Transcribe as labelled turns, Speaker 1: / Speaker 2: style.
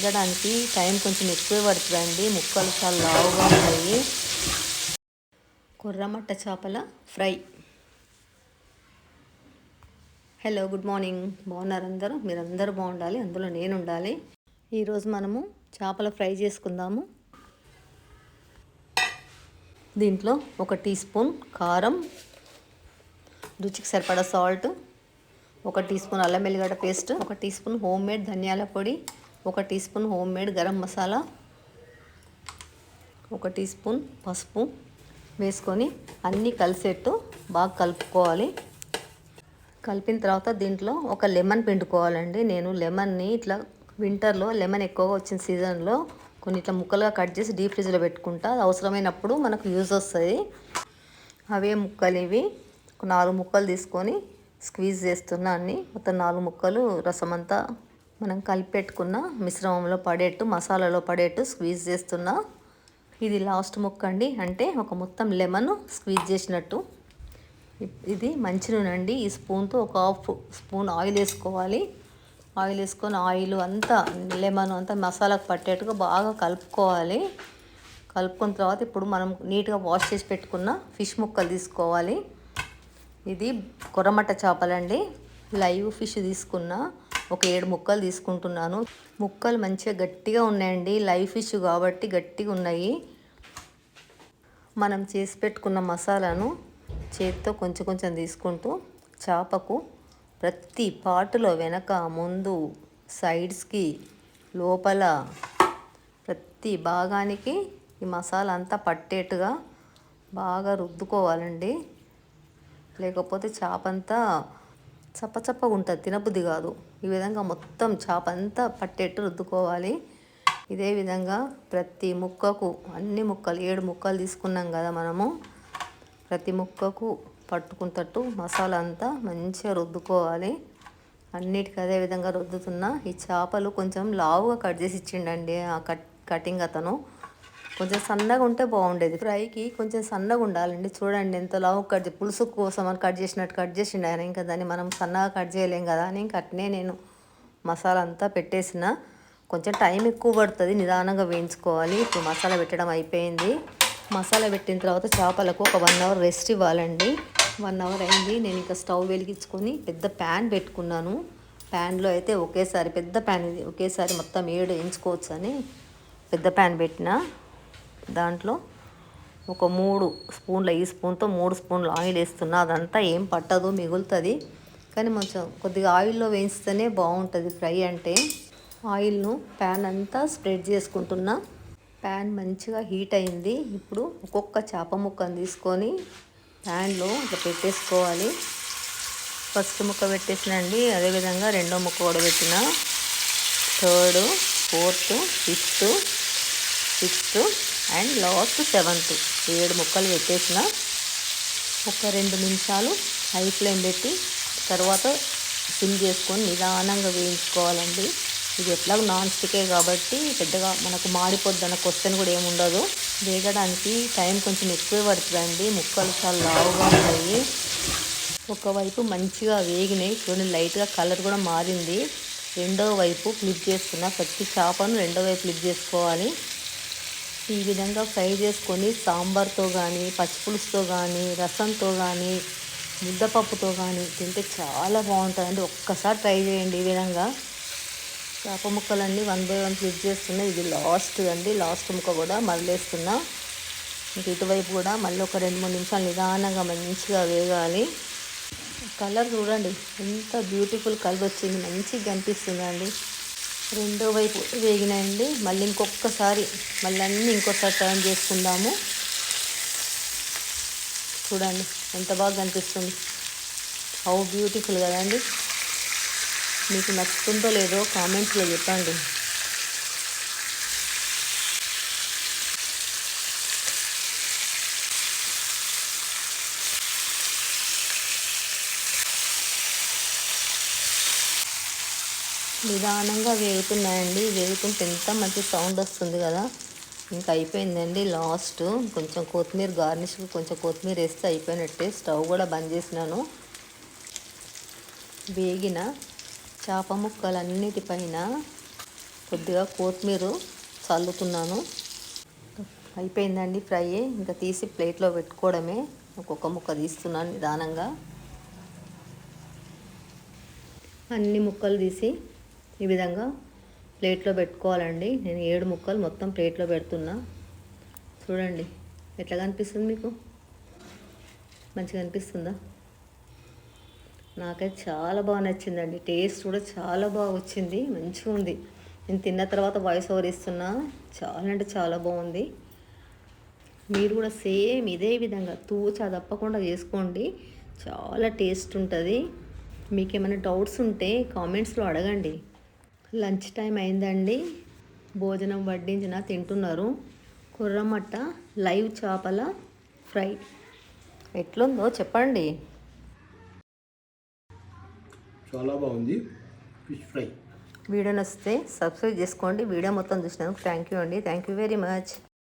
Speaker 1: వేగడానికి time కొంచెం ఎక్కువే పడుతుందండి. ముక్కలు చాలా లావుగా ఉన్నాయి. కొర్రమట్ట చేపల ఫ్రై. Hello, good morning. బాగున్నారు అందరూ? మీరందరూ బాగుండాలి, అందులో నేను ఉండాలి. ఈరోజు మనము చేపల ఫ్రై చేసుకుందాము. దీంట్లో 1 టీ స్పూన్ కారం, రుచికి సరిపడా సాల్ట్, 1 టీ స్పూన్ అల్లం వెల్లిగడ్డ paste, 1 teaspoon homemade ధనియాల పొడి, 1 teaspoon homemade garam masala, 1 teaspoon పసుపు వేసుకొని అన్నీ కలిసేట్టు బాగా కలుపుకోవాలి. కలిపిన తర్వాత దీంట్లో ఒక లెమన్ పిండుకోవాలండి. నేను లెమన్ని ఇట్లా వింటర్లో లెమన్ ఎక్కువగా వచ్చిన సీజన్లో కొన్ని ఇట్లా ముక్కలుగా కట్ చేసి డీప్ ఫ్రిడ్జ్లో పెట్టుకుంటా. అవసరమైనప్పుడు మనకు యూజ్ వస్తుంది. అవే ముక్కలు ఇవి 4 ముక్కలు తీసుకొని స్క్వీజ్ చేస్తున్నా. అన్ని మొత్తం 4 ముక్కలు రసం అంతా మనం కలిపి పెట్టుకున్న మిశ్రమంలో పడేట్టు, మసాలాలో పడేట్టు స్క్వీజ్ చేస్తున్నా. ఇది లాస్ట్ ముక్క అండి, అంటే ఒక మొత్తం లెమన్ స్క్వీజ్ చేసినట్టు. ఇది మంచి నూనె అండి. ఈ స్పూన్తో ఒక 1/2 స్పూన్ ఆయిల్ వేసుకోవాలి. ఆయిల్ వేసుకొని ఆయిల్ అంతా లెమన్ అంతా మసాలాకు పట్టేట్టుగా బాగా కలుపుకోవాలి. కలుపుకున్న తర్వాత ఇప్పుడు మనం నీట్గా వాష్ చేసి పెట్టుకున్న ఫిష్ ముక్కలు తీసుకోవాలి. ఇది కొర్రమట్ట చేపలండి. లైవ్ ఫిష్ తీసుకున్న ఒక 7 ముక్కలు తీసుకుంటున్నాను. ముక్కలు మంచిగా గట్టిగా ఉన్నాయండి. లైవ్ ఫిష్ కాబట్టి గట్టిగా ఉన్నాయి. మనం చేసి పెట్టుకున్న మసాలాను చేతితో కొంచెం కొంచెం తీసుకుంటూ చేపకు ప్రతి పార్టులో వెనక, ముందు, సైడ్స్కి, లోపల ప్రతి భాగానికి ఈ మసాలా అంతా పట్టేట్టుగా బాగా రుద్దుకోవాలండి. లేకపోతే చేప అంతా చప్పచప్పగా ఉంటుంది, తినబుద్ధి కాదు. ఈ విధంగా మొత్తం చేప అంతా పట్టేట్టు రుద్దుకోవాలి. ఇదే విధంగా ప్రతి ముక్కకు, అన్ని ముక్కలు 7 ముక్కలు తీసుకున్నాం కదా మనము, ప్రతి ముక్కకు పట్టుకుంటట్టు మసాలా అంతా మంచిగా రుద్దుకోవాలి. అన్నిటికీ అదే విధంగా రుద్దుతున్నా. ఈ చేపలు కొంచెం లావుగా కట్ చేసి ఇచ్చిండండి ఆ కటింగ్ అతను. కొంచెం సన్నగా ఉంటే బాగుండేది. ఫ్రైకి కొంచెం సన్నగా ఉండాలండి. చూడండి ఎంత లావు కట్ పులుసు కోసం అని కట్ చేసినట్టు కట్ చేసిండు ఆయన. ఇంకా దాన్ని మనం సన్నగా కట్ చేయలేం కదా అని ఇంకా అట్నే నేను మసాలా అంతా పెట్టేసిన. కొంచెం టైం ఎక్కువ పడుతుంది, నిదానంగా వేయించుకోవాలి. ఇప్పుడు మసాలా పెట్టడం అయిపోయింది. మసాలా పెట్టిన తర్వాత చేపలకు ఒక 1 అవర్ రెస్ట్ ఇవ్వాలండి. 1 అవర్ అయింది. నేను ఇంకా స్టవ్ వెలిగించుకొని పెద్ద ప్యాన్ పెట్టుకున్నాను. ప్యాన్లో అయితే ఒకేసారి పెద్ద ప్యాన్, ఇది ఒకేసారి మొత్తం 7 వేయించుకోవచ్చు అని పెద్ద ప్యాన్ పెట్టిన. దాంట్లో ఒక 3 స్పూన్ల, ఈ స్పూన్తో 3 స్పూన్లు ఆయిల్ వేస్తున్నా. అదంతా ఏం పట్టదు, మిగులుతుంది. కానీ కొంచెం కొద్దిగా ఆయిల్లో వేయిస్తేనే బాగుంటుంది ఫ్రై అంటే. ఆయిల్ను ప్యాన్ అంతా స్ప్రెడ్ చేసుకుంటున్నా. ప్యాన్ మంచిగా హీట్ అయింది. ఇప్పుడు ఒక్కొక్క చేప ముక్కను తీసుకొని ప్యాన్లో ఇట్లా పెట్టేసుకోవాలి. ఫస్ట్ ముక్క పెట్టేసినండి, అదేవిధంగా రెండో ముక్క కూడా పెట్టిన, 3rd, 4th, 5th, 6th and last 7th 7 ముక్కలు పెట్టేసిన. ఒక 2 నిమిషాలు హై ఫ్లేమ్ పెట్టి తర్వాత సిమ్ చేసుకొని నిదానంగా వేయించుకోవాలండి. ఇది ఎట్లాగో నాన్ స్టికే కాబట్టి పెద్దగా మనకు మాడిపోద్ది అన్న క్వశ్చన్ కూడా ఏముండదు. వేగడానికి టైం కొంచెం ఎక్కువే పడుతుందండి. ముక్కలు చాలా లావుగా ఉన్నాయి. ఒకవైపు మంచిగా వేగినాయి చూడండి, లైట్గా కలర్ కూడా మారింది. రెండో వైపు ఫ్లిప్ చేస్తున్నా. ప్రతి చేపను రెండో వైపు ఫ్లిప్ చేసుకోవాలి. ఈ విధంగా ఫ్రై చేసుకొని సాంబార్తో కానీ, పచ్చిపులుసుతో కానీ, రసంతో కానీ, ముద్దపప్పుతో కానీ తింటే చాలా బాగుంటుందండి. ఒక్కసారి ట్రై చేయండి. ఈ విధంగా చేప ముక్కలన్నీ 1 బై 1 ఫ్లిప్ చేస్తున్నా. ఇది లాస్ట్ అండి, లాస్ట్ ముక్క కూడా మరలేస్తున్నా. ఇంక ఇటువైపు కూడా మళ్ళీ ఒక 2-3 నిమిషాలు నిదానంగా మంచిగా వేగాలి. కలర్ చూడండి ఎంత బ్యూటిఫుల్ కలర్ వచ్చింది, మంచిగా కనిపిస్తుందండి. రెండో వైపు వేగినాయండి. మళ్ళీ ఇంకొకసారి మళ్ళీ అన్నీ ఇంకోసారి టర్న్ చేసుకుందాము. చూడండి ఎంత బాగా కనిపిస్తుంది. హౌ బ్యూటిఫుల్ కదండి. మీకు నచ్చుతుందో లేదో కామెంట్స్లో చెప్పండి. నిదానంగా వేగుతున్నాయండి. వేగుతుంటే ఎంత మంచి సౌండ్ వస్తుంది కదా. ఇంకా అయిపోయిందండి. లాస్ట్ కొంచెం కొత్తిమీర గార్నిష్కి కొంచెం కొత్తిమీర వేస్తే అయిపోయినట్టే. స్టవ్ కూడా బంద్ చేసినాను. వేగిన చేప ముక్కలన్నిటిపైన కొద్దిగా కొత్తిమీర చల్లుకున్నాను. అయిపోయిందండి ఫ్రై. ఇంకా తీసి ప్లేట్లో పెట్టుకోవడమే. ఒక్కొక్క ముక్క తీస్తున్నాను నిదానంగా. అన్ని ముక్కలు తీసి ఈ విధంగా ప్లేట్లో పెట్టుకోవాలండి. నేను 7 ముక్కలు మొత్తం ప్లేట్లో పెడుతున్నా. చూడండి ఎట్లా కనిపిస్తుంది మీకు? మంచిగా అనిపిస్తుందా? నాకైతే చాలా బాగా నచ్చిందండి. టేస్ట్ కూడా చాలా బాగా వచ్చింది, మంచిగా ఉంది. నేను తిన్న తర్వాత వాయిస్ ఓవర్ ఇస్తున్నా. చాలా అంటే చాలా బాగుంది. మీరు కూడా సేమ్ ఇదే విధంగా తూచా తప్పకుండా చేసుకోండి. చాలా టేస్ట్ ఉంటుంది. మీకు ఏమైనా డౌట్స్ ఉంటే కామెంట్స్లో అడగండి. లంచ్ టైం అయిందండి. భోజనం వడ్డించిన తింటున్నారు. కుర్రమట్ట లైవ్ చేపల ఫ్రై ఎట్లుందో చెప్పండి.
Speaker 2: చాలా బాగుంది ఫిష్ ఫ్రై.
Speaker 1: వీడియో నచ్చితే సబ్స్క్రైబ్ చేసుకోండి. వీడియో మొత్తం చూసినందుకు థ్యాంక్ యూ అండి. Thank you very much.